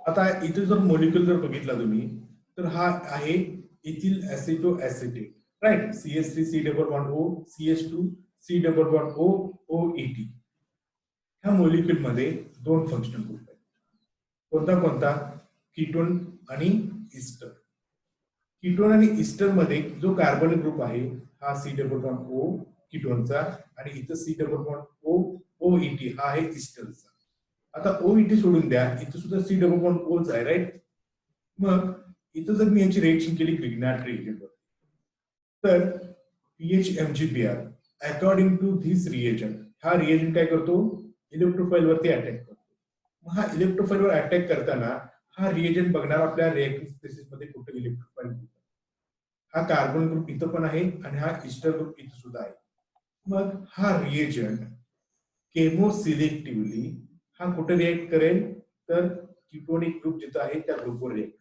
आता इथे जर मॉलिक्यूल जर बघितला तुम्ही तर हा आहे ethyl acetoacetate, right. CH3 C double bond O, CH2 C double bond O, OET. ह्या मॉलिक्यूल मध्ये दोन फंक्शनल ग्रुप आहेत. कोणता कोणता? कीटोन आणि इस्टर. कीटोन आणि इस्टर मध्ये जो कार्बन ग्रुप आहे हा C डबल बॉन्ड O कीटोनचा आणि इथं C double bond O OET हा आहे इस्टरचा. आता OET सोडून द्या, इथं सुद्धा C डबल बॉन्ड Oच आहे, राईट. मग इथं जर मी याची रिएक्शन केली ग्रिग्नार्ड रिएजंटवर तर PHMgBr according to this reagent, हा रिएजंट काय करतो? इलेक्ट्रोफाइल वरती अटॅक करतो. मग हा इलेक्ट्रोफाइल वर अटॅक करताना हा रिएजंट बघणार आपल्या रिएक्टिव्ह स्पेसिस मध्ये कुठे इलेक्ट्रोफाइल. हा कार्बन ग्रुप इथं पण आहे आणि हा इस्टर ग्रुप इथं सुद्धा आहे. मग हा रिएजंट केमोसिलेक्टिव्हली हा कुठे रिएक्ट करेल? तर कीटोनिक ग्रुप जिथं आहे त्या ग्रुपवर रिएक्ट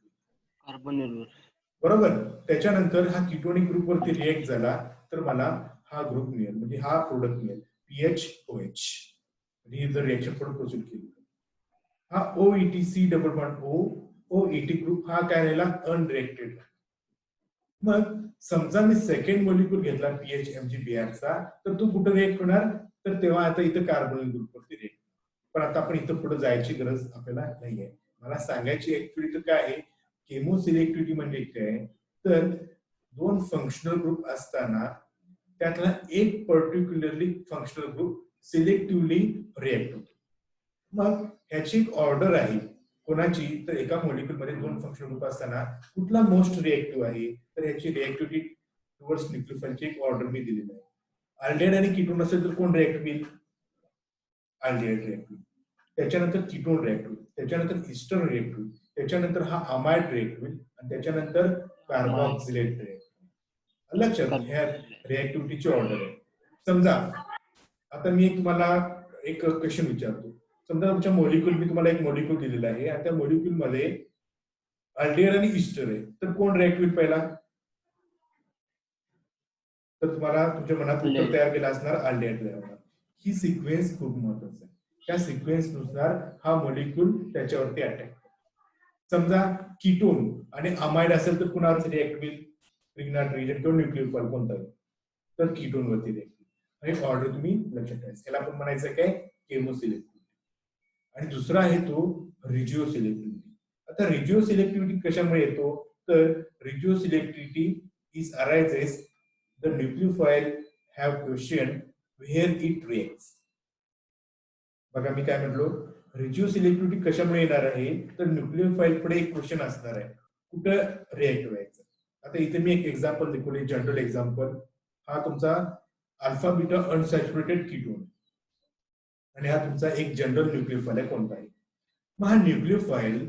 कार्बोनिलवर. बरोबर. त्याच्यानंतर हा कीटोनिक ग्रुप वरती रिएक्ट झाला तर मला हा ग्रुप मिळेल, म्हणजे हा प्रोडक्ट मिळेल PHOH. ही जर रिएक्शन पुढे प्रोसीड केली हा OET C double bond O OET group हा काय राहिला? अनरिएक्टेड. मग समजा मी सेकंड मॉलिक्यूल घेतला PHMgBr चा तर तो कुठे रिएक्ट होणार? तर तेव्हा आता इथं कार्बोनिल ग्रुप वरती रिएक्ट. पण आता आपण इथं पुढे जायची गरज आपल्याला नाहीये. मला सांगायची ऍक्च्युअली तर काय आहे, केमोसिलेक्टिव्हिटी म्हणजे काय? तर दोन फंक्शनल ग्रुप असताना त्यातला एक particularly functional group selectively react होतो. मग ह्याची एक ऑर्डर आहे कोणाची? तर एका मॉलिक्यूल मध्ये दोन फंक्शनल ग्रुप असताना कुठला मोस्ट रिएक्टिव्ह आहे? तर ह्याची रिएक्टिव्हिटी टुवर्ड्स न्यूक्लियोफाइलची एक ऑर्डर मी दिलेली आहे. अल्डेहाइड आणि कीटोन असेल तर कोण रिएक्ट होईल? अल्डेहाइड रिएक्ट होईल. त्याच्यानंतर कीटोन रिएक्ट होईल, त्याच्यानंतर इस्टर रिएक्ट होईल, त्याच्यानंतर हा अमाइड रिएक्ट होईल आणि त्याच्यानंतर कार्बॉक्सिलेट रिएक्ट होईल. लक्षात ह्या रिएक्टिव्हिटीची ऑर्डर आहे. समजा आता मी तुम्हाला एक क्वेश्चन विचारतो. समजा तुमच्या मॉलिक्यूल, मी तुम्हाला एक मॉलिक्यूल दिलेला आहे आणि त्या मॉलिक्यूल मध्ये अल्डेहाइड आणि इस्टर आहे, तर कोण रिएक्ट होईल पहिला? तर तुम्हाला तुमच्या मनात उत्तर तयार केलं असणार अल्डेहाइड तयार होणार. ही सिक्वेन्स खूप महत्वाची आहे. त्या सिक्वेन्स नुसार हा मॉलिक्यूल त्याच्यावरती अटॅक. समजा कीटोन आणि अमाइड असेल तर कुणावरती रिएक्ट होईल? ग्रिग्नार्ड रिएजंट किंवा न्यूक्लियोफाइल कोणताही, तर कीटोन वरती रिएक्ट होईल. आणि ऑर्डर तुम्ही लक्षात ठेवायचं. याला आपण म्हणायचं काय? केमोसिलेक्टिव्हिटी. आणि दुसरा आहे तो रिजिओ सिलेक्टिव्हिटी. आता रिजिओ सिलेक्टिव्हिटी कशामुळे येतो? तर regioselectivity is arises the nucleophile have question where it reacts. बघा मी काय म्हटलो, रिजिओ सिलेक्टिव्हिटी कशामुळे येणार आहे? तर न्यूक्लियोफाइल पुढे एक क्वेश्चन असणार आहे, कुठं रिएक्ट व्हायचं. आता इथे मी एक एक्झाम्पल दाखवले, जनरल एक्झाम्पल. हा तुमचा अल्फा बीटा अनसॅच्युरेटेड कीटोन आणि हा तुमचा एक जनरल न्यूक्लियोफाइल आहे कोणताही. मग हा न्यूक्लियोफाइल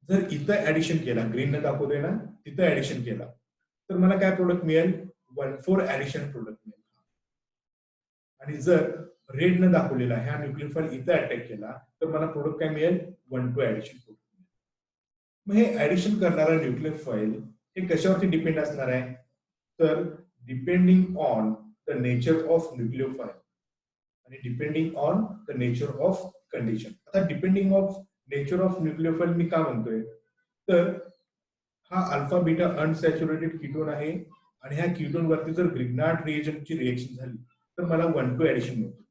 जर इथं ऍडिशन केला, ग्रीन न दाखवतोय ना, तिथं ऍडिशन केला तर मला काय प्रोडक्ट मिळेल? 1,4 ऍडिशन प्रोडक्ट मिळेल. आणि जर रेड न दाखवलेला ह्या न्यूक्लियोफाइल इथं अटॅक केला तर मला प्रोडक्ट काय मिळेल? 1,2 ऍडिशन प्रोडक्ट. मग हे ऍडिशन करणारा न्यूक्लियोफाइल हे कशावरती डिपेंड असणार आहे? तर depending on the nature of nucleophile आणि depending on the nature of condition. आता depending of nature of nucleophile मी का म्हणतोय? तर हा अल्फा बीटा अनसॅच्युरेटेड कीटोन आहे आणि ह्या कीटोन वरती जर ग्रिग्नार्ड रिएजंटची रिएक्शन झाली तर मला 1,2 ऍडिशन मिळतो.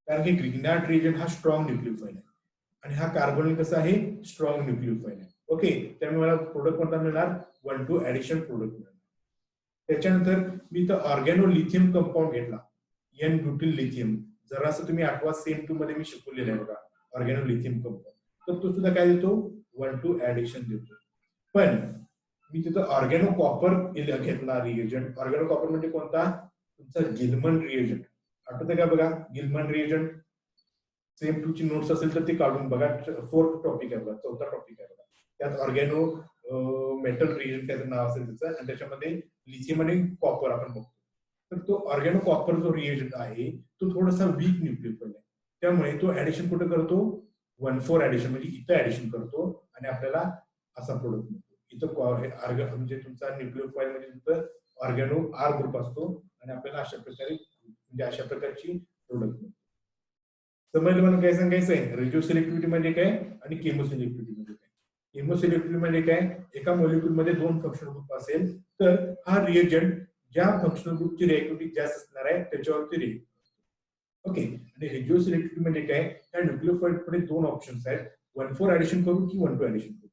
कारण की ग्रिग्नार्ड रिएजंट हा स्ट्रॉंग न्यूक्लियोफाइल आहे आणि हा कार्बोनिल कसा आहे? स्ट्रॉंग न्यूक्लियोफाइल आहे. ओके, त्यामुळे मला प्रोडक्ट कोणता मिळणार? 1,2 ऍडिशन प्रोडक्ट मिळणार. त्याच्यानंतर मी इथं ऑर्गॅनो लिथियम कंपाऊंड घेतला, एन ब्युटिल लिथियम. जरासं तुम्ही आठवा सेम 2 मध्ये मी शिकवलेलं आहे बघा, ऑर्गॅनो लिथियम कंपाऊंड. तर तो सुद्धा काय देतो? 1,2 ऍडिशन देतो. पण मी तिथं ऑर्गॅनो कॉपर घेतला रिएजंट. ऑर्गॅनो कॉपर म्हणजे कोणता? तुमचा गिलमन रिएजंट. आठवतं का बघा गिलमन रिएजंट? सेम 2 ची नोट्स असेल तर ते काढून बघा. 4th टॉपिक आहे बघा, 4था टॉपिक आहे बघा. त्यात ऑर्गॅनो मेटल रिएजंट त्याचं नाव असेल त्याचं, आणि त्याच्यामध्ये लिथियम आणि कॉपर आपण बघतो. तर तो ऑर्गॅनो कॉपर जो रिएजंट आहे तो थोडासा वीक न्यूक्लियोफाइल आहे, त्यामुळे तो ऍडिशन कुठे करतो? 1,4 ऍडिशन म्हणजे इथं ऍडिशन करतो आणि आपल्याला असा प्रोडक्ट मिळतो. इथं म्हणजे तुमचा न्यूक्लियोफाइल म्हणजे तुमचं ऑर्गॅनो आर ग्रुप असतो आणि आपल्याला अशा प्रकारे म्हणजे अशा प्रकारची प्रोडक्ट मिळतो. समजलं म्हणून काय सांगायचं आहे, रेडिओ सिलेक्टिव्हिटी म्हणजे काय आणि केमोसिलेक्टिव्हिटी म्हणजे काय. केमोसिलेक्टिव्हिटी म्हणजे काय, एका मॉलिक्यूल मध्ये 2 फंक्शनल ग्रुप असेल तर हा रिएजंट ज्या फंक्शनल ग्रुपची रिएक्टिव्हिटी जास्त असणार आहे त्याच्यावरती रिएक्ट. ओके. आणि रेडिओ सिलेक्टिव्हिटी म्हणजे काय, त्या न्यूक्लियोफाइड मध्ये 2 ऑप्शन्स आहेत, 1,4 ऍडिशन करू की 1,2 ऍडिशन करू.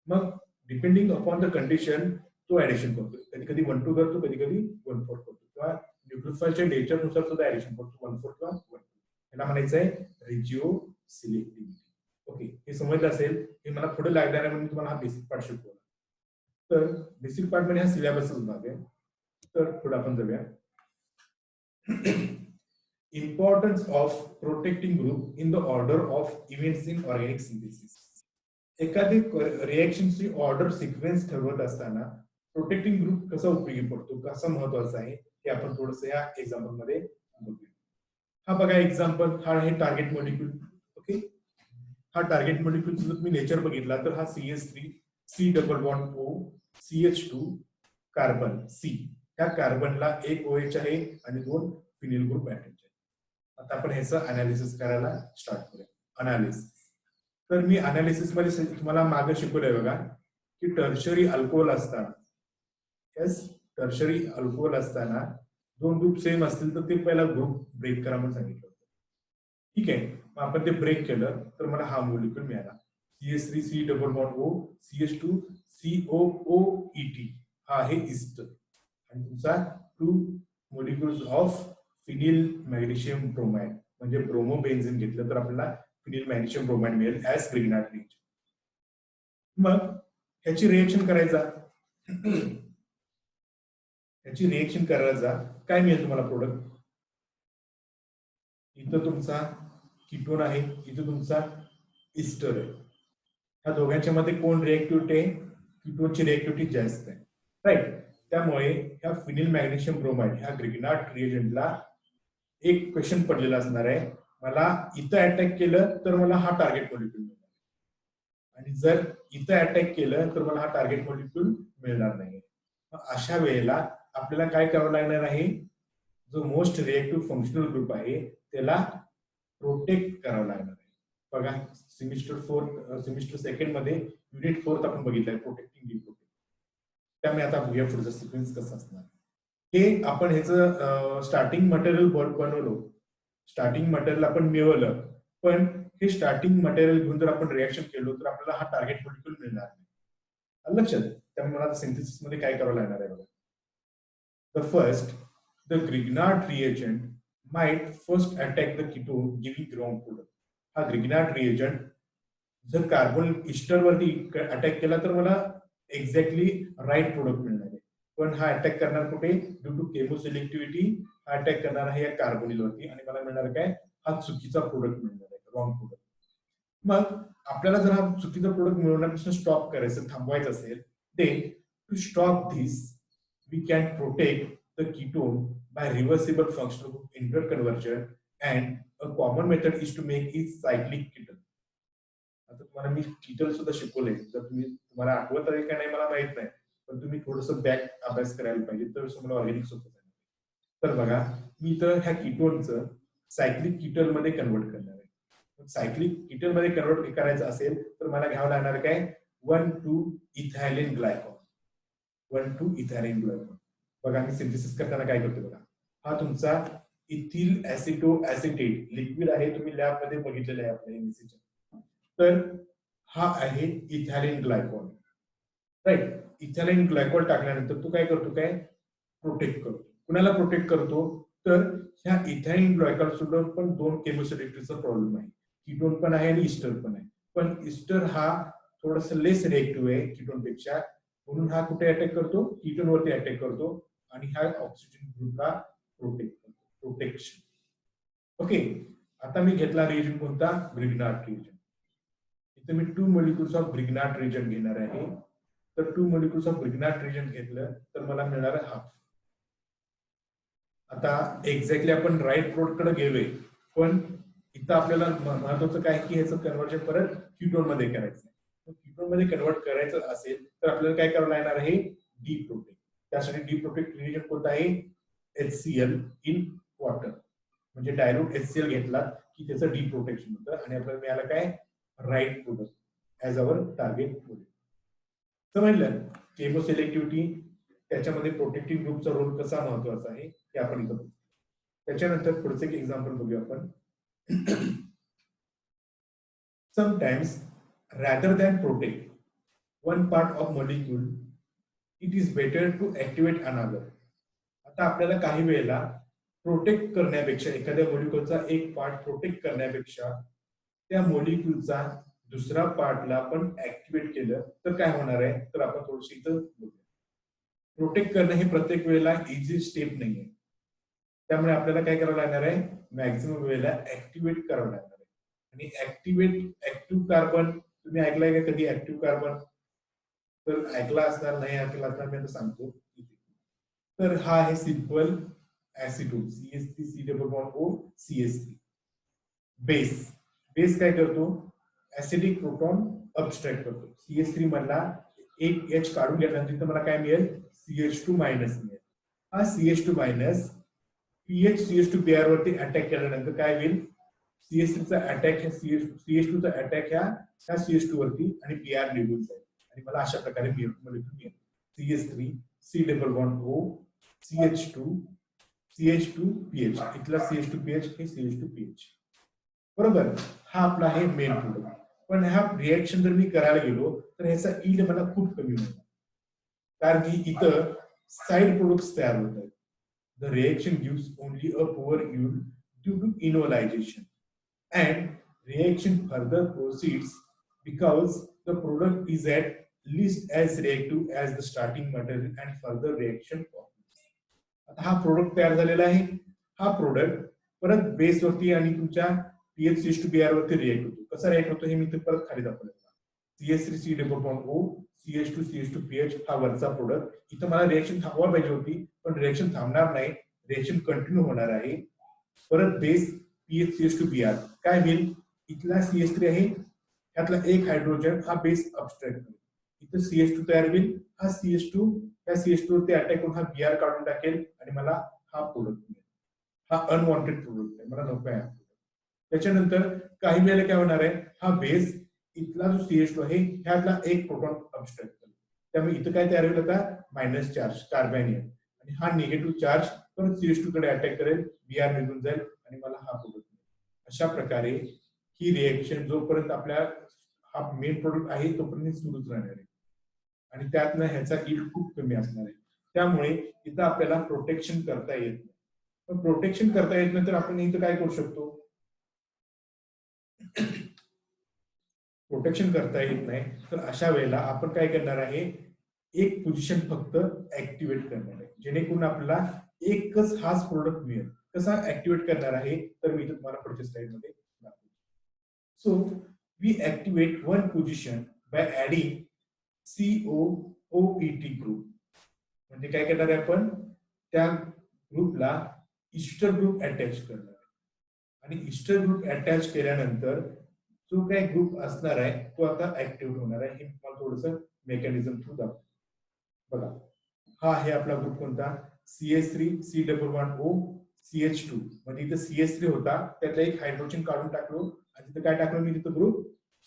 मग डिपेंडिंग अपॉन द कंडिशन तो ऍडिशन करतो. कधी कधी 1,2 करतो, कधी कधी 1,4 करतो, किंवा न्यूक्लियोफाइडच्या नेचरनुसार सुद्धा ऍडिशन करतो, 1,4 किंवा 1,2. याला म्हणायचं आहे रेजिओ सिलेक्टिव्हिटी. ओके, हे समजलं असेल. हे मला पुढे लागणार आहे म्हणून तुम्हाला हा बेसिक पार्ट शिकवला. तर बेसिक पार्ट मध्ये हा सिलेबसच भाग आहे. तर पुढे आपण जाऊया. Importance of protecting group in the order of events in organic synthesis. एखादी रिएक्शनची ऑर्डर सिक्वेन्स ठरवत असताना प्रोटेक्टिंग ग्रुप कसा उपयोगी पडतो, कसा महत्वाचा आहे, हे आपण थोडंसं या एक्झाम्पल मध्ये बघूया. हा बघा एक्झाम्पल, हा आहे टार्गेट मॉलिक्यूल. ओके, हा टार्गेट मॉलिक्यूल जर तुम्ही नेचर बघितला तर हा CH3 C double bond O CH2 carbon C. त्या कार्बनला एक OH आहे आणि 2 फिनिल ग्रुप अटॅच आहे. आता आपण ह्याचं अनालिसिस करायला स्टार्ट करूया. अनालिसिस. तर मी अनालिसिस मध्ये तुम्हाला मागे शिकवलंय बघा की टर्शरी अल्कोहोल असताना, यस, टर्शरी अल्कोहोल असताना 2 ग्रुप सेम असतील तर ते पहिला ग्रुप ब्रेक करा म्हणून सांगितलं होतं. ठीक आहे, मग आपण ते ब्रेक केलं तर मला हा मॉलिक्यूल मिळाला, CH3 C double bond O CH2 COOET. हा आहे इस्टर. आणि तुमचा 2 molecules of phenyl magnesium bromide म्हणजे ब्रोमोबेन्झीन घेतलं तर आपल्याला फिनिल मॅग्नेशियम ब्रोमाइड मिळेल ऍज ग्रिग्नार्ड रिएजंट. मग ह्याची रिएक्शन करायचा, ह्याची रिएक्शन करायचा काय मिळेल तुम्हाला प्रोडक्ट. इथं तुमचा कीटोन आहे, इथं तुमचा इस्टर आहे. ह्या दोघांच्या मध्ये कोण रिएक्टिव्हिटी आहे, कीटोनची रिएक्टिव्हिटी जास्त आहे, राईट. त्यामुळे ह्या फिनिल मॅग्नेशियम ब्रोमाइड ह्या ग्रिग्नार्ड रिएजंटला एक क्वेश्चन पडलेला असणार आहे, मला इथं अटॅक केलं तर मला हा टार्गेट मॉलिक्यूल मिळणार, आणि जर इथं अटॅक केलं तर मला हा टार्गेट मॉलिक्यूल मिळणार नाही. अशा वेळेला आपल्याला काय करावं लागणार आहे, जो मोस्ट रिएक्टिव्ह फंक्शनल ग्रुप आहे त्याला प्रोटेक्ट करावं लागणार आहे. बघा सेमिस्टर सेकंड मध्ये युनिट 4 आपण बघितलंय प्रोटेक्टिंग डी प्रोटेक्ट. त्यामुळे आता बघूया पुढचा सिक्वेन्स कसा असणार. हे आपण ह्याचं स्टार्टिंग मटेरियल बनवलो, स्टार्टिंग मटेरियल आपण मिळवलं, पण हे स्टार्टिंग मटेरियल घेऊन जर आपण रिएक्शन केलो तर आपल्याला हा टार्गेट मॉलिक्यूल मिळणार नाही. लक्षात. त्यामुळे मला सिंथेसिस मध्ये काय करावं लागणार आहे बघा. The first, the Grignard reagent might first attack the ketone giving ground product. हा ग्रिग्नार्ड रिएजंट जर कार्बन इस्टर वरती अटॅक केला तर मला एक्झॅक्टली राईट प्रोडक्ट मिळणार आहे, पण हा अटॅक करणार कुठे, ड्यू टू केमोसिलेक्टिव्हिटी हा अटॅक करणार आहे या कार्बोनिल वरती, आणि मला मिळणार काय, हा चुकीचा प्रोडक्ट मिळणार आहे, रॉंग प्रोडक्ट. मग आपल्याला जर हा चुकीचा प्रोडक्ट मिळवण्यापासून स्टॉप करायचं, थांबवायचं असेल, then to stop this we can protect the ketone by reversible functional group interconversion, and a common method is to make it cyclic ketone. आता तुम्हाला मी कीटल सुद्धा शिकवले, तर तुम्हाला आठवत आहे का नाही मला माहित नाही, पण तुम्ही थोडंसं बॅक अभ्यास करायला पाहिजे तर तुम्हाला ऑर्गॅनिक सोपं जाईल. तर बघा, मी तर ह्या कीटोनचं सायक्लिक कीटल मध्ये कन्वर्ट करणार आहे. सायक्लिक कीटल मध्ये कन्वर्ट करायचं असेल तर मला घ्यावं लागणार काय, 1,2 इथायलिन ग्लायकॉल. 1,2 इथायलिन ग्लायकॉल. बघा मी सिंथेसिस करताना काय करतो बघा, हा तुमचा इथिल ऍसिटो ऍसिटेट लिक्विड आहे, तुम्ही लॅब मध्ये बघितलेलं आहे आपल्या एमएससीच्या. तर हा आहे इथायलिन ग्लायकॉल, राईट. इथायलिन ग्लायकॉल टाकल्यानंतर तो काय करतो, काय प्रोटेक्ट करतो. कुणाला प्रोटेक्ट करतो, तर ह्या इथायलिन ग्लायकॉल सुद्धा पण 2 केमोसिलेक्टिव्हिटीचा प्रॉब्लेम आहे, कीटोन पण आहे आणि इस्टर पण आहे, पण इस्टर हा थोडासा लेस रिएक्टिव्ह आहे कीटोन पेक्षा, म्हणून हा कुठे अटॅक करतो, कीटोन वरती अटॅक करतो आणि ह्या ऑक्सिजन ग्रुपला प्रोटेक्ट करतो, प्रोटेक्शन. ओके, आता मी घेतला रिएजंट कोणता, ग्रिग्नार्ड रिएजंट. इथे मी 2 मॉलिक्युल्स ऑफ ग्रिग्नार्ड रिएजंट घेणार आहे. तर 2 मॉलिक्युल्स ऑफ ग्रिग्नार्ड रिएजंट घेतलं तर मला मिळणार आहे हाफ. आता एक्झॅक्टली आपण राईट प्रोडक्ट कडे गेलोय, पण इथं आपल्याला महत्वाचं काय की ह्याचं कन्व्हर्जन परत कीटोन मध्ये करायचं. कीटोन मध्ये कन्वर्ट करायचं असेल तर आपल्याला काय करावं लागणार आहे, डी प्रोटेक्ट. त्यासाठी डी प्रोटेक्ट रिएजंट कोणता आहे, HCl इन वॉटर. म्हणजे डायल्यूट HCl घेतला की त्याचं डिप्रोटेक्शन होतं आणि आपल्याला मिळालं काय right product as our target product. समजलं केमोसिलेक्टिव्हिटी त्याच्यामध्ये प्रोटेक्टिव्ह ग्रुपचा रोल कसा महत्वाचा आहे हे आपण इथं बघू. त्याच्यानंतर पुढचं एक एक्झाम्पल बघूया आपण. Sometimes rather than protect one part of molecule it is better to activate another. आता आपल्याला काही वेळेला प्रोटेक्ट करण्यापेक्षा एखाद्या मॉलिक्यूलचा एक पार्ट प्रोटेक्ट करण्यापेक्षा त्या मॉलिक्यूलचा दुसरा पार्टला आपण ऍक्टिव्हेट केलं तर काय होणार आहे तर आपण थोडंसं इथं बघूया. प्रोटेक्ट करणं हे प्रत्येक वेळेला इझी स्टेप नाहीये, त्यामुळे आपल्याला काय करावं लागणार आहे मॅक्झिमम वेळेला ऍक्टिव्हेट करावं लागणार आहे. आणि ऍक्टिव्ह कार्बन तुम्ही ऐकलाय का कधी ऍक्टिव्ह कार्बन? तर ऐकला असणार नाही ऐकला असणार मी आता सांगतो. तर हा आहे सिंपल ऍसिटोन CH3COO बेस. बेस काय करतो ऍसिडिक प्रोटॉन अबस्ट्रॅक्ट करतो. CH3 मधला एक H काढून घेतल्यानंतर मला काय मिळेल CH2 मायनस मिळेल. हा CH2 मायनस पीएच CH2Br वरती अटॅक केल्यानंतर काय होईल CH3 चा अटॅक ह्या CH2 चा अटॅक ह्या CH2 वरती आणि Br निघून जाईल आणि मला अशा प्रकारे मिळेल CH3 C double bond O CH2 PH. इथला CH2PH हे CH2PH. बरोबर. हा आपला आहे मेन प्रोडक्ट. पण हा रिएक्शन जर मी करायला गेलो तर ह्याचा ईल्ड मला खूप कमी होणार, कारण की इथं साइड प्रोडक्ट्स तयार होत आहेत. The reaction gives only a poor yield due to enolization, and reaction further proceeds because the product is at least as reactive as the starting material and further reaction follows. आता हा product तयार झालेला आहे. हा product परत base वरती आणि तुमच्या PHCH2Br वरती रिएक्ट होतो. कसा रिएक्ट होतो हे मी इथे परत खाली दाखवलं. CH3 double bond O CH2PH हा वरचा प्रोडक्ट. इथं मला रिएक्शन थांबवा पाहिजे होती पण रिएक्शन थांबणार नाही, रिएक्शन कंटिन्यू होणार आहे. परत बेस PHCH2Br काय होईल इथला CH3 आहे त्यातला एक हायड्रोजन हा बेस अबस्ट्रॅक्ट होईल. इथं CH2 तयार होईल. हा CH2 त्या CH2 वरती अटॅक करून हा Br काढून टाकेल आणि मला हा प्रोडक्ट मिळेल. हा अनवॉन्टेड प्रोडक्ट आहे, मला नको आहे. त्याच्यानंतर काही वेळेला काय होणार आहे हा बेस इथला जो CH2 आहे ह्यातला एक प्रोटॉन अबस्ट्रॅक्ट करेल, त्यामुळे इथं काय तयार होईल आता मायनस चार्ज कार्बॅनियन आणि हा निगेटिव्ह चार्ज परत CH2 कडे अटॅक करेल, Br निघून जाईल आणि मला हा प्रोडक्ट मिळेल. अशा प्रकारे ही रिएक्शन जोपर्यंत आपल्या हा मेन प्रोडक्ट आहे तोपर्यंत सुरूच राहणार आहे आणि त्यातनं ह्याचा यील्ड खूप कमी असणार आहे. त्यामुळे इथं आपल्याला प्रोटेक्शन करता येत नाही. पण प्रोटेक्शन करता येत नाही तर आपण इथं काय करू शकतो प्रोटेक्शन करता येत नाही तर अशा वेळेला आपण काय करणार आहे एक पोझिशन फक्त ऍक्टिव्हेट करणार आहे जेणेकरून आपल्याला एकच हाच प्रोडक्ट मिळेल. कसा ऍक्टिव्हेट करणार आहे तर मी तुम्हाला पुढच्या स्लाइड मध्ये दाखवतो. So we activate one position by adding COOET group. म्हणजे काय करणार आहे आपण त्या ग्रुपला इस्टर ग्रुप अटॅच करणार आहे आणि इस्टर ग्रुप अटॅच केल्यानंतर जो काही ग्रुप असणार आहे तो आता ऍक्टिव्ह होणार आहे. हे मला थोडस मेकॅनिझम थ्रू दाखवतो. बघा हा आहे आपला ग्रुप कोणता CH3 C double bond O CH2 म्हणजे इथं CH3 होता त्यातला एक हायड्रोजन काढून टाकलो आणि तिथं काय टाकलं मी तिथं ग्रुप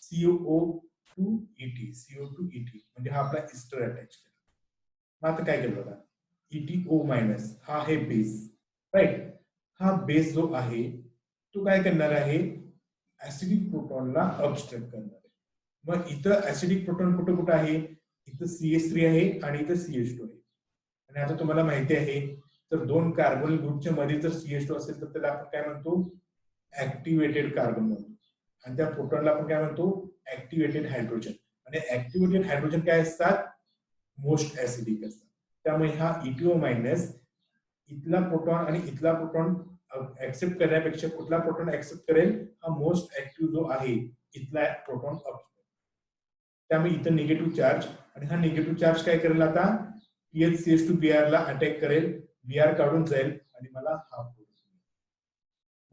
CO2ET म्हणजे हा आपला इस्टर अटॅच केला. मग आता काय केलं बघा ETO मायनस हा आहे बेस राईट. हा बेस जो आहे तो काय करणार आहे ऍसिडिक प्रोटॉनला अबस्ट्रॅक्ट करणार आहे. मग इथं ऍसिडिक प्रोटॉन कुठं कुठं आहे इथं CH3 आहे आणि इथं CH2 आहे. आणि आता तुम्हाला माहिती आहे तर दोन कार्बन ग्रुपच्या मध्ये जर CH2 असेल तर त्याला आपण काय म्हणतो ऍक्टिव्हेटेड कार्बन म्हणतो आणि त्या प्रोटॉनला आपण काय म्हणतो ऍक्टिव्हेटेड हायड्रोजन. आणि ऍक्टिव्हेटेड हायड्रोजन काय असतात मोस्ट ऍसिडिक असतात. त्यामुळे हा ETO मायनस इथला प्रोटॉन आणि इथला प्रोटॉन ऍक्सेप्ट करण्यापेक्षा कुठला प्रोटॉन ऍक्सेप्ट करेल हा मोस्ट ऍक्टिव्ह जो आहे इथला प्रोटॉन अबस्ट्रॅक्ट. त्यामुळे इथं निगेटिव्ह चार्ज आणि हा निगेटिव्ह चार्ज काय करेल आता PHCH2Br ला अटॅक करेल, Br काढून जाईल आणि मला हा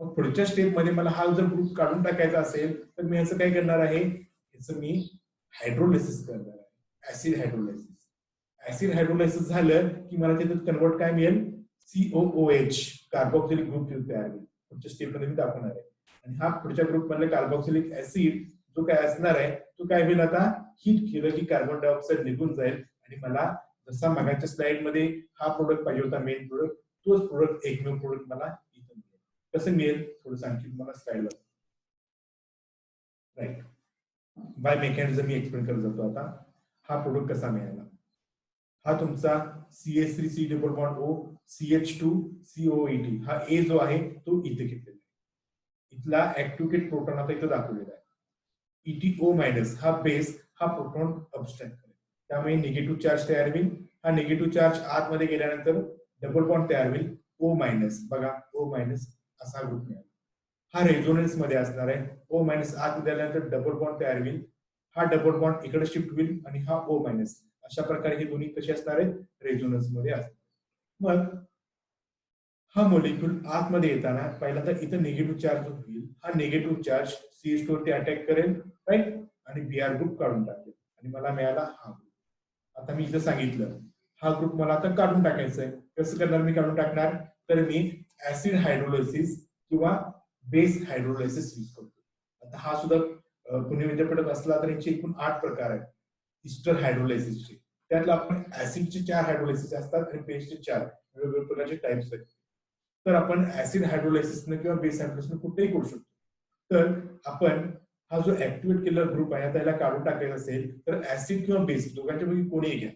मग पुढच्या स्टेप मध्ये मला हा जर ग्रुप काढून टाकायचा असेल तर मी ह्याचं काय करणार आहे ह्याचं मी हायड्रोलायसिस करणार आहे ऍसिड हायड्रोलायसिस. ऍसिड हायड्रोलायसिस झालं की मला तिथं कन्वर्ट काय मिळेल COOH कार्बोक्सिलिक ग्रुप तयार होईल. पुढच्या स्टेप मध्ये मी दाखवणार आहे. आणि हा पुढच्या ग्रुप मधले कार्बोक्सिलिक ऍसिड जो काय असणार आहे तो काय होईल आता हीट केलं की कार्बन डायऑक्साईड निघून जाईल आणि मला जसा मागच्या स्लाइड मध्ये हा प्रोडक्ट पाहिजे होता मेन प्रोडक्ट तोच प्रोडक्ट एकमेव प्रोडक्ट मला इथं मिळेल. कसं मिळेल थोडं आणखी तुम्हाला स्लाइडवर राईट बाय मेकॅनिझम मी एक्सप्लेन करत जातो आता. हा प्रोडक्ट कसा मिळाला हा तुमचा CH3C double bond O CH2 COET हा A जो आहे तो इथे घेतलेला आहे. इथला ऍक्टिव्हेटेड प्रोटॉन आता इथं दाखवलेला आहे. ETO मायनस हा बेस हा प्रोटॉन अबस्ट्रॅक्ट करेल त्यामुळे निगेटिव्ह चार्ज तयार होईल. हा निगेटिव्ह चार्ज आतमध्ये गेल्यानंतर डबल बॉन्ड तयार होईल O मायनस बघा O मायनस असा ग्रुप मिळाला. हा रेझोनन्स मध्ये असणार आहे. O मायनस आतमध्ये आल्यानंतर डबल बॉन्ड तयार होईल. हा डबल बॉन्ड इकडे शिफ्ट होईल आणि हा O मायनस अशा प्रकारे हे दोन्ही कसे असणार आहेत रेझोनन्स मध्ये असणार. मग हा मॉलिक्यूल आतमध्ये येताना पहिल्यांदा इथं निगेटिव्ह चार्ज होईल. हा निगेटिव्ह चार्ज CH2 वरती अटॅक करेल राईट आणि Br ग्रुप काढून टाकेल आणि मला मिळाला हा ग्रुप. आता मी इथं सांगितलं हा ग्रुप मला आता काढून टाकायचा आहे. कसं करणार मी काढून टाकणार तर मी ऍसिड हायड्रोलायसिस किंवा बेस हायड्रोलायसिस यूज करतो. आता हा सुद्धा पुणे विद्यापीठात असला तर याचे एकूण 8 प्रकार आहेत इस्टर हायड्रोलायसिसचे. त्यातला आपण ऍसिडचे 4 हायड्रोलायसिस असतात आणि बेसचे 4 वेगवेगळ्या प्रकारचे टाइप्स आहेत. तर आपण ऍसिड हायड्रोलायसिसने किंवा बेस हायड्रोलायसिसने कुठेही करू शकतो. तर आपण हा जो ऍक्टिव्हेट केलेला ग्रुप आहे त्याला काढून टाकायचा असेल तर ऍसिड किंवा बेस दोघांच्या पैकी कोणीही घ्या.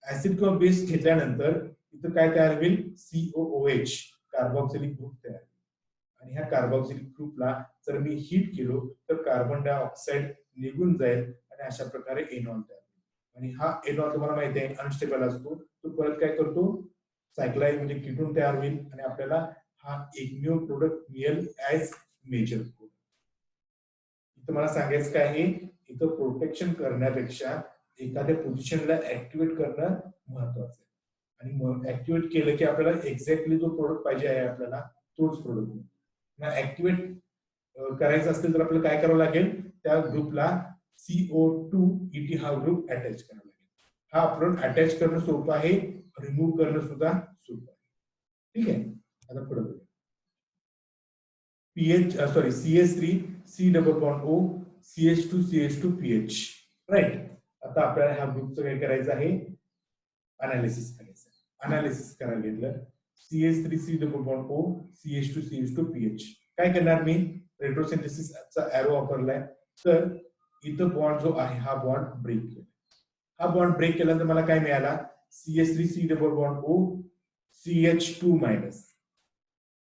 ऍसिड किंवा बेस घेतल्यानंतर इथं काय तयार होईल COOH कार्बोक्सिलिक ग्रुप तयार होईल. आणि ह्या कार्बोक्सिलिक ग्रुपला जर मी हीट केलो तर कार्बन डायऑक्साईड निघून जाईल आणि अशा प्रकारे एनॉल तयार होईल. आणि हा एनॉल तुम्हाला माहिती आहे अनस्टेबल असतो. तो परत काय करतो सायक्लाइड म्हणजे कीटोन तयार होईल आणि आपल्याला हा एकमेव प्रोडक्ट मिळेल ऍज मेजर. इथं मला सांगायचं काय आहे इथं प्रोटेक्शन करण्यापेक्षा एखाद्या पोझिशनला ऍक्टिव्हेट करणं महत्वाचं आहे. आणि मग ऍक्टिव्हेट केलं की आपल्याला एक्झॅक्टली जो प्रोडक्ट पाहिजे आहे आपल्याला तोच प्रोडक्ट मिळेल. ऍक्टिव्हेट करायचं असेल तर आपल्याला काय करावं लागेल त्या ग्रुपला CO2ET हा ग्रुप अटॅच करावा लागेल. हा आपण अटॅच करणं सोपं आहे रिमूव्ह करणं सुद्धा सोपं आहे. ठीक आहे आता पुढे CH3C double bond O CH2CH2PH right. आता आपल्याला ह्या ग्रुपचं काय करायचं आहे अनालिसिस करायचं. अनालिसिस करायला घेतलं CH3C double bond O CH2CH2PH काय करणार मी रेट्रोसिंथेसिसचा एरो वापरलाय. तर इथं बॉन्ड जो आहे हा बॉन्ड ब्रेक केला. हा बॉन्ड ब्रेक केल्यानंतर मला काय मिळाला CH3C double bond O CH2 minus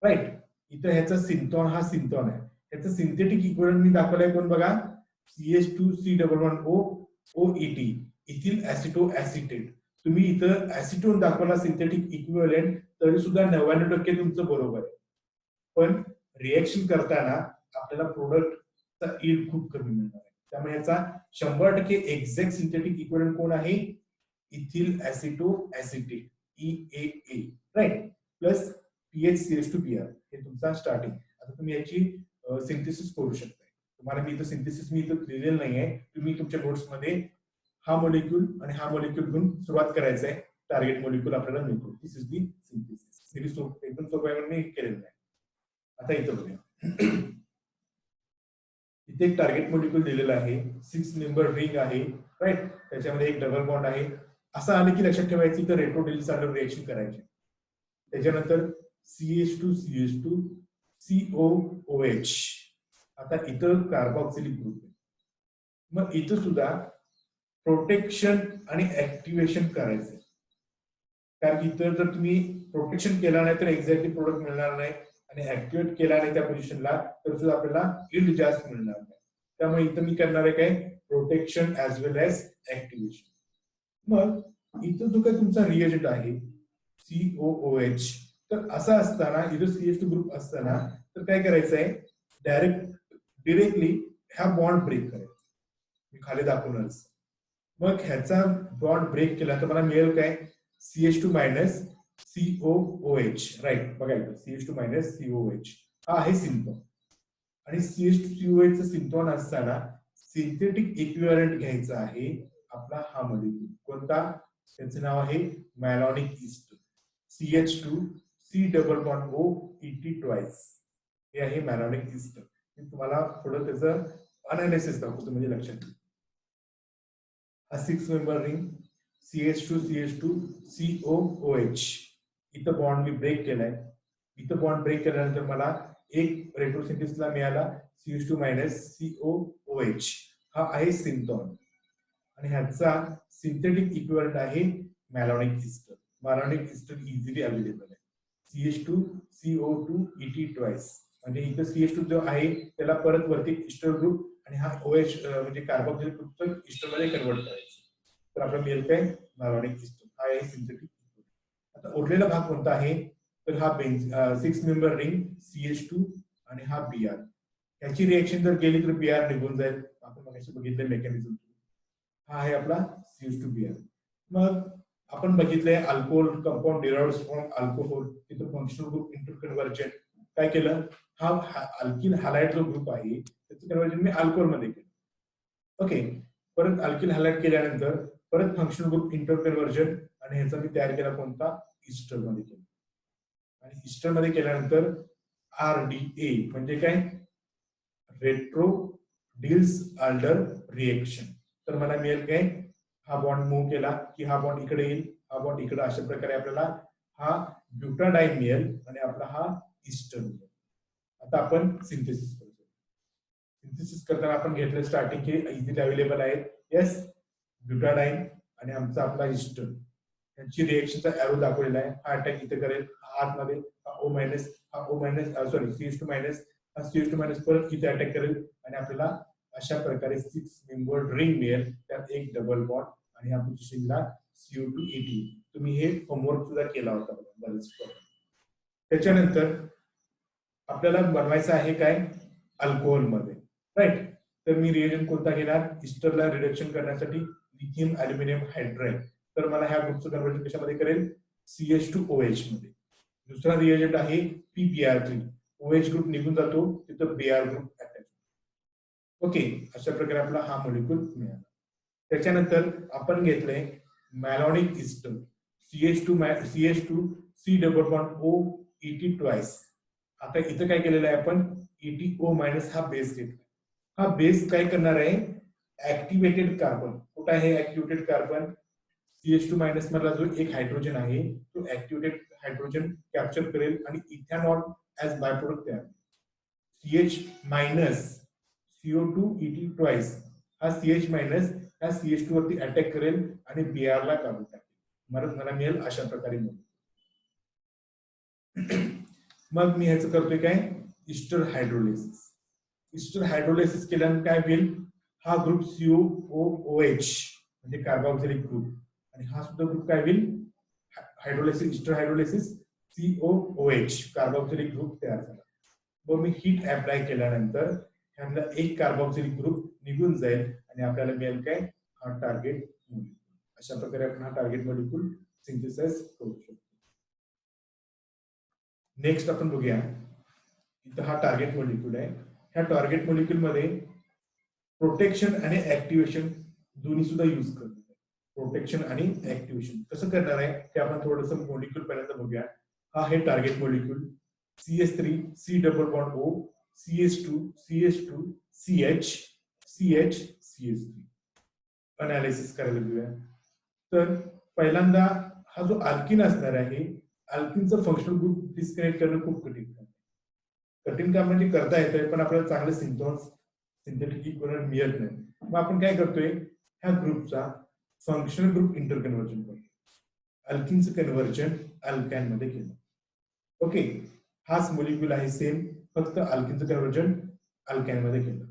right. इथं ह्याचा सिंथॉन हा सिंथॉन आहे. ह्याचं सिंथेटिक इक्विव्हॅलंट मी दाखवलाय कोण बघा CH2C double bond O OET ethyl acetoacetate. तुम्ही इथं ऍसिटोन दाखवला सिंथेटिक इक्विव्हॅलंट तरी सुद्धा 99% तुमचं बरोबर आहे. पण रिएक्शन करताना आपल्याला प्रोडक्टचा यील्ड खूप कमी मिळणार आहे. त्यामुळे याचा 100% एक्झॅक्ट सिंथेटिक इक्विव्हॅलंट कोण आहे ethyl acetoacetate EAA right plus PHCH2Br हे तुमचा स्टार्टिंग. आता तुम्ही याची सिंथेसिस करू शकता. तुम्हाला मी इथं सिंथेसिस मी इथं लिहिलेलं नाहीये. तुम्ही तुमच्या नोट्स मध्ये हा मॉलिक्यूल आणि हा मॉलिक्यूल घेऊन सुरुवात करायचं आहे. टार्गेट मॉलिक्यूल आपल्याला मिळतो. दिस इज दी सिंथेसिस. एकदम सोपं आहे मी केलेलं आहे. आता इथं बघूया इथे एक टार्गेट मॉलिक्यूल दिलेलं आहे 6 मेंबर रिंग आहे राईट. त्याच्यामध्ये एक डबल बॉन्ड आहे. असं आलं की लक्षात ठेवायची तर रेट्रोडेल सारखं रिएक्शन करायची. त्याच्यानंतर CH2CH2 COOH आता इथं कार्बोक्सिलिक ग्रुप आहे. मग इथं सुद्धा प्रोटेक्शन आणि ऍक्टिव्हेशन करायचं. कारण इतर जर तुम्ही प्रोटेक्शन केला नाही तर एक्झॅक्टली प्रोडक्ट मिळणार नाही आणि ऍक्टिव्हेट केला नाही त्या पोझिशनला तर सुद्धा आपल्याला यील्ड जास्त मिळणार नाही. त्यामुळे इथं मी करणार आहे काय प्रोटेक्शन ऍज वेल एज ऍक्टिव्हेशन. मग इथं जो काही तुमचा रिएजंट आहे COOH तर असं असताना इथं CH2 ग्रुप असताना तर काय करायचं आहे डिरेक्टली ह्या बॉन्ड ब्रेक करायचा. मी खाली दाखवणारच. मग ह्याचा बॉन्ड ब्रेक केला तर मला मिळेल काय CH2 मायनस COOH राईट. बघा इथं CH2 मायनस COOH हा आहे सिंथॉन आणि CH2COH चं सिंथॉन असताना सिंथेटिक इक्विव्हॅलंट घ्यायचा आहे आपला हा मॉलिक्यूल कोणता त्याचं नाव आहे malonic ester CH2C double bond O ET twice हे आहे मॅलोनिक ईस्ट. मी तुम्हाला थोडं त्याचं अनालिसिस दाखवतो म्हणजे लक्षात येईल. हा 6 मेंबर रिंग CH2 COOH, इथं बॉन्ड मी ब्रेक केलाय. इथं बॉन्ड ब्रेक केल्यानंतर मला एक रेट्रोसिंथेसिसला मिळाला CH2 COOH, हा आहे सिंथॉन आणि ह्याचा सिंथेटिक इक्विव्हॅलंट आहे मॅलोनिक इस्टर. मॅलोनिक इस्टर इझिली अवेलेबल आहे. CH2 CO2 ET ट्वाइस, म्हणजे इथं CH2 जो आहे त्याला परत वरती इस्टर ग्रुप आणि हा OH म्हणजे कार्बोक्सिलिक ग्रुपचं इस्टर मध्ये कन्वर्ट करायचं. तर आपलं मिळेल काय मॅलोनिक इस्टर, हा आहे सिंथेटिक. आता उरलेला भाग कोणता आहे तर हा 6 मेंबर रिंग CH2 आणि हा Br. याची रिएक्शन जर केली तर Br निघून जाईल. आपण मगाशी बघितलं मेकॅनिझम. हा आहे आपला CH2Br. मग आपण बघितलंय alcohol compound derived from alcohol, तिथं फंक्शनल ग्रुप इंटरकन्व्हर्जन काय केलं, हा अल्किल हॅलाइड जो ग्रुप आहे त्याचं कन्व्हर्जन मी अल्कोहोल मध्ये केलं. ओके, परत अल्किल हॅलाइड केल्यानंतर परत फंक्शनल ग्रुप इंटरकन्व्हर्जन आणि ह्याचा मी तयार केला कोणता इस्टर मध्ये केला. आणि इस्टर मध्ये केल्यानंतर RDA म्हणजे काय रेट्रो डिल्स आल्डर रिएक्शन. तर मला मिळेल काय, हा बॉन्ड मूव्ह केला की हा बॉन्ड इकडे येईल, हा बॉन्ड इकडे, अशा प्रकारे आपल्याला हा ब्युटाडाइन मिळेल आणि आपला हा इस्टर मिळेल. आता आपण सिंथेसिस करतो. सिंथेसिस करताना आपण घेतलं स्टार्टिंग हे इझिली अवेलेबल आहे. येस, ब्युटाडाइन आणि आमचा आपला इस्टर यांची रिएक्शनचा एरो दाखवलेला आहे. हा अटॅक इथे करेल, आतमध्ये हा O मायनस, हा O minus sorry CH2 minus, हा CH2 मायनस परत इथे अटॅक करेल आणि आपल्याला अशा प्रकारे 6 मेंबर्ड रिंग मिळेल. त्यात एक डबल बॉन्ड आणि या पोझिशनला CO2 ET. तुम्ही हे होमवर्क सुद्धा केला होता बरेच. त्याच्यानंतर आपल्याला बनवायचं आहे काय अल्कोहोल मध्ये, राईट. तर मी रिएजंट कोणता घेणार इस्टरला रिडक्शन करण्यासाठी, लिथियम अल्युमिनियम हायड्राइड. तर मला ह्या ग्रुपचं कन्व्हर्जन कशामध्ये करेल CH2OH मध्ये. दुसरा रिएजंट आहे PBr3, OH ग्रुप निघून जातो तिथं Br ग्रुप अटॅच. ओके, अशा प्रकारे आपला हा मॉलिक्यूल मिळाला. त्याच्यानंतर आपण घेतलंय malonic ester CH2 C double bond O ET twice. आता इथं काय केलेलं आहे आपण ETO मायनस हा बेस घेतला. हा बेस काय करणार आहे ऍक्टिव्हेटेड कार्बन. कुठं आहे ऍक्टिव्हेटेड कार्बन CH2 मायनस मधला जो एक हायड्रोजन आहे तो ऍक्टिव्हेटेड हायड्रोजन कॅप्चर करेल आणि इथेनॉल ऍज बाय प्रोडक्ट तयार. CH minus CO2 ET twice, हा CH मायनस हा CH2 वरती अटॅक करेल आणि Br ला काढून टाकेल. मला मिळेल अशा प्रकारे. मग मी ह्याचं करतोय काय इस्टर हायड्रोलिसिस. इस्टर हायड्रोलिसिस केल्यानंतर काय होईल, हा ग्रुप COOH म्हणजे कार्बोक्सिलिक ग्रुप आणि हा सुद्धा ग्रुप काय होईल hydrolysis, ester hydrolysis COOH carboxylic group तयार झाला. मग मी हीट अप्लाय केल्यानंतर ह्यातला एक कार्बोक्सिलिक ग्रुप निघून जाईल आणि आपल्याला मिळेल काय हा टार्गेट मॉलिक्यूल. अशा प्रकारे आपण हा टार्गेट मॉलिक्यूल सिंथेसाइज करू शकतो. नेक्स्ट आपण बघूया, इथं हा टार्गेट मॉलिक्यूल आहे. ह्या टार्गेट मॉलिक्यूल मध्ये प्रोटेक्शन आणि ऍक्टिव्हेशन दोन्ही सुद्धा युज करतो. प्रोटेक्शन आणि ऍक्टिव्हेशन कसं करणार आहे ते आपण थोडंसं मॉलिक्यूल पहिल्यांदा बघूया. हा आहे target molecule CH3 C double bond O CH2 CH CH3. Analysis करायला घेऊया. तर पहिल्यांदा हा जो अल्किन असणार आहे, अल्किनचं फंक्शनल ग्रुप डिस्कनेक्ट करणं खूप कठीण काम म्हणजे करता येतंय, पण आपल्याला चांगले सिंथेटिक इक्विव्हॅलंट मिळत नाही. मग आपण काय करतोय ह्या ग्रुपचा फंक्शनल ग्रुप इंटरकन्व्हर्जन करतो. अल्किनचं कन्व्हर्जन अल्काइन मध्ये केलं. ओके, हाच मॉलिक्यूल आहे सेम, फक्त अल्किनचं कन्व्हर्जन अल्काइन मध्ये केलं.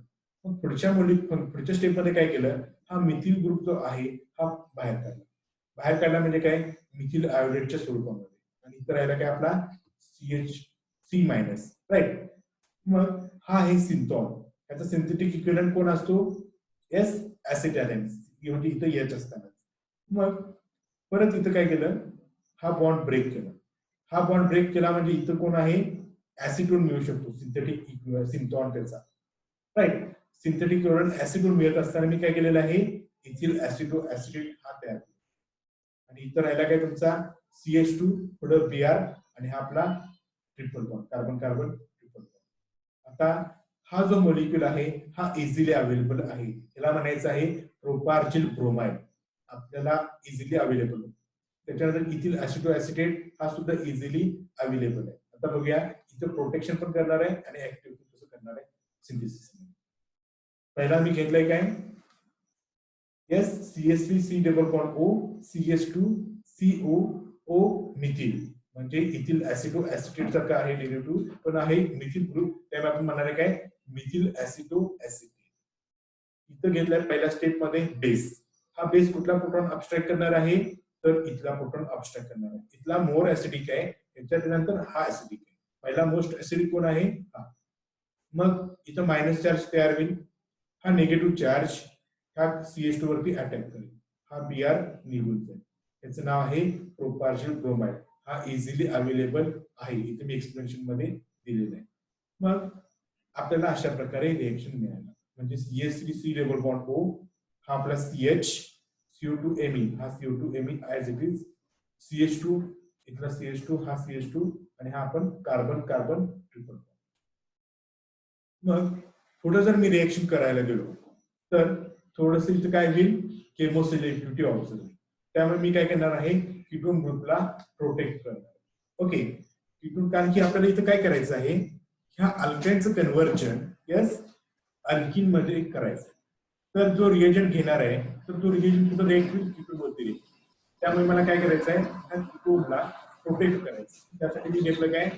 मग पुढच्या स्टेप मध्ये काय केलं, हा मिथिल ग्रुप जो आहे हा बाहेर काढला म्हणजे काय मिथिल आयोडेटच्या स्वरूपामध्ये आणि इथं राहिला काय आपला CH3 मायनस, राईट. मग हा आहे सिंथॉन. याचा सिंथेटिक इक्विव्हॅलंट कोण असतो S ऍसिटायलेन, म्हणजे इथं H असताना. मग परत इथं काय केलं हा बॉन्ड ब्रेक केला. हा बॉन्ड ब्रेक केला म्हणजे इथं कोण आहे ऍसिटोन मिळू शकतो सिंथेटिक इक्विव्हॅलंट सिंथॉन त्याचा, राईट. सिंथेटिक इक्विव्हॅलंट ऍसिटोन मिळत असताना मी काय केलेलं आहे इथिल ऍसिटो ऍसिटेट हा तयार केला आणि इथं राहिला काय तुमचा CH2 पुढे Br आणि हा आपला triple bond carbon carbon triple bond. आता हा जो मॉलिक्यूल आहे हा इझिली अवेलेबल आहे, याला म्हणायचं आहे प्रोपार्जिल ब्रोमाइड, आपल्याला इझिली अवेलेबल. त्याच्यानंतर इथिल ऍसिटो ऍसिटेट हा सुद्धा इझिली अवेलेबल आहे. आता बघूया इथं प्रोटेक्शन पण करणार आहे आणि ऍक्टिव्हिटी कसं करणार आहे सिंथेसिस. पहिला मी घेतलंय काय, yes CH3 double bond O CH2 COO methyl, म्हणजे इथिल ऍसिटो ऍसिटेट सारखा आहे डेरिव्हेटिव्ह, पण आहे मिथिल ग्रुप, त्यामुळे आपण म्हणणार आहे काय मिथिल ऍसिटो ऍसिटेट. इथं घेतलाय पहिल्या स्टेप मध्ये बेस, हा बेस कुठला प्रोटॉन अबस्ट्रॅक्ट करणार आहे, तर इथला प्रोटॉन अबस्ट्रॅक्ट करणार आहे. इथला मोर ऍसिडिक आहे, त्याच्यानंतर हा ऍसिडिक आहे. पहिला मोस्ट ऍसिडिक कोण आहे हा, मग इथं मायनस चार्ज तयार होईल, हा निगेटिव्ह चार्ज हा CH2 वरती अटॅक करेल, हा Br निघून जाईल. याचं नाव आहे प्रोपार्जिल ब्रोमाइड, हा इझिली अवेलेबल आहे, इथे मी एक्सप्लेनेशन मध्ये दिलेलं आहे. मग आपल्याला अशा प्रकारे रिएक्शन मिळाला, म्हणजे CH3 डबल बॉन्ड O हा आपला CH, CO2Me हा CO2Me as it is, CH2 इथला CH2 हा CH2 आणि हा आपण कार्बन कार्बन ट्रिपल. मग पुढे जर मी रिएक्शन करायला गेलो तर थोडस इथं काय होईल, केमोसिलेक्टिव्हिटी ऑब्झर्व. त्यामुळे मी काय करणार आहे, कीटोन ग्रुपला प्रोटेक्ट करणार. ओके, कीटोन, कारण की आपल्याला इथं काय करायचं आहे, ह्या अल्काइनचं कन्व्हर्जन यस अल्किन मध्ये करायचं. तर जो रिएजंट घेणार आहे तर तो रिएजंट कुठं रिएक्ट होईल, कीटोन वरती रिएक्ट. त्यामुळे मला काय करायचं आहे, ह्या कीटोनला प्रोटेक्ट करायचं. त्यासाठी मी घेतलं काय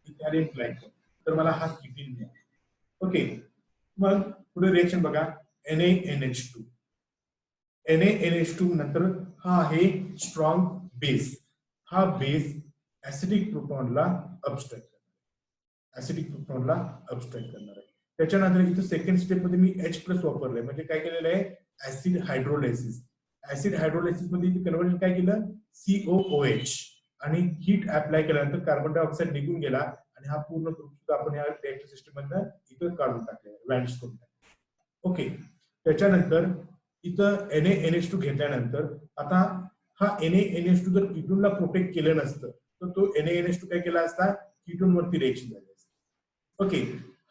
इथालियन ग्लायकॉल, तर मला हा कीटोन मिळाला. ओके, मग पुढे रिएक्शन बघा, NaNH2. NaNH2 नंतर हा आहे स्ट्रॉंग बेस, हा बेस ऍसिडिक प्रोटॉनला अबस्ट्रॅक्ट करणार, ऍसिडिक प्रोटॉनला अबस्ट्रॅक्ट करणार आहे. त्याच्यानंतर इथं सेकंड स्टेप मध्ये मी H+ वापरलंय, म्हणजे काय केलेलं आहे ऍसिड हायड्रोलायसिस. ऍसिड हायड्रोलायसिस मध्ये कन्व्हर्जन काय केलं, COOH, आणि हीट अप्लाय केल्यानंतर कार्बन डायऑक्साईड निघून गेला आणि हा पूर्ण ग्रुप सुद्धा आपण या रिएक्टर सिस्टम मधनं इथं काढून टाकले, व्हॅनिश करून टाकले. ओके, त्याच्यानंतर इथं NaNH2 घेतल्यानंतर आता हा NaNH2 जर कीटोनला प्रोटेक्ट केलं नसतं तर तो NaNH2 काय केला असता, कीटोन वरती रिएक्शन झाली असते. ओके,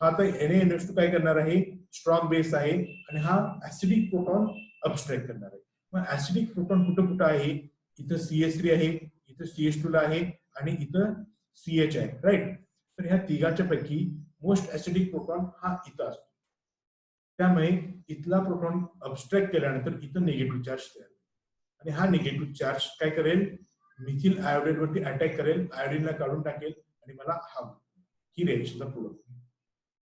हा तर NaNH2 काय करणार आहे, स्ट्रॉंग बेस आहे आणि हा ऍसिडिक प्रोटॉन अबस्ट्रॅक्ट करणार आहे. मग ऍसिडिक प्रोटॉन कुठं कुठं आहे, इथं CH3 आहे, इथं CH2 ला आहे आणि इथं CH आहे, राईट. तर ह्या तिघाच्या पैकी मोस्ट ऍसिडिक प्रोटॉन हा इथं असतो. त्यामुळे इथला प्रोटॉन अबस्ट्रॅक्ट केल्यानंतर इथं निगेटिव्ह चार्ज तयार होईल आणि हा निगेटिव्ह चार्ज काय करेल, मिथिल आयोडाईड वरती अटॅक करेल, आयोडीनला काढून टाकेल आणि मला हा ही रिएक्शनचा प्रोडक्ट.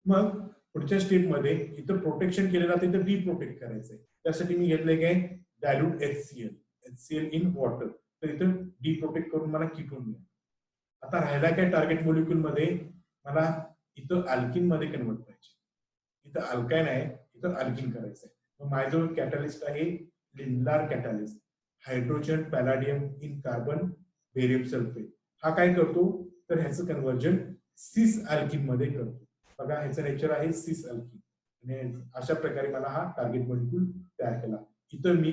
मग पुढच्या स्टेप मध्ये इथं प्रोटेक्शन केलेलं आहे, तर डिप्रोटेक्ट करायचंय. त्यासाठी मी घेतलंय काय डायल्यूट HCl इन वॉटर, तर इथं डिप्रोटेक्ट करून मला कीटोन मिळेल. आता राहिला काय टार्गेट मॉलिक्यूल मध्ये, मला इथं अल्किन मध्ये कन्वर्ट करायचे. इथं अल्काइन आहे, इथं अल्किन करायचंय. मग माझं कॅटलिस्ट आहे Lindlar catalyst, hydrogen palladium in carbon barium sulphate. हा काय करतो, तर ह्याचं कन्व्हर्जन सिस अल्किन मध्ये करतो. बघा ह्याचं नेचर आहे सिस अल्किन, आणि अशा प्रकारे मला हा टार्गेट मॉलिक्यूल तयार केला. इथं मी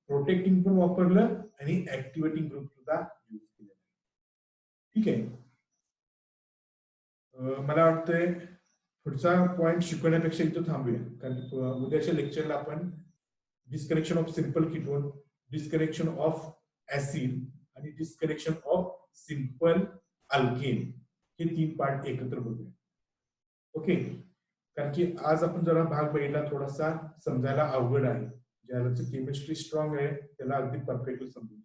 प्रोटेक्टिंग पण वापरलं आणि ऍक्टिव्हेटिंग ग्रुप सुद्धा यूज केलेला. ठीक आहे, मला वाटतंय पुढचा पॉइंट शिकवण्यापेक्षा इथं थांबूया, कारण उद्याच्या लेक्चरला आपण disconnection of simple ketone, disconnection of acid आणि डिस्कनेक्शन ऑफ सिंपल अल्केन हे 3 पार्ट एकत्र बघूया. ओके, कारण की आज आपण जरा भाग बघितला थोडासा समजायला अवघड आहे, ज्याला केमिस्ट्री स्ट्रॉंग आहे त्याला अगदी परफेक्टली समजून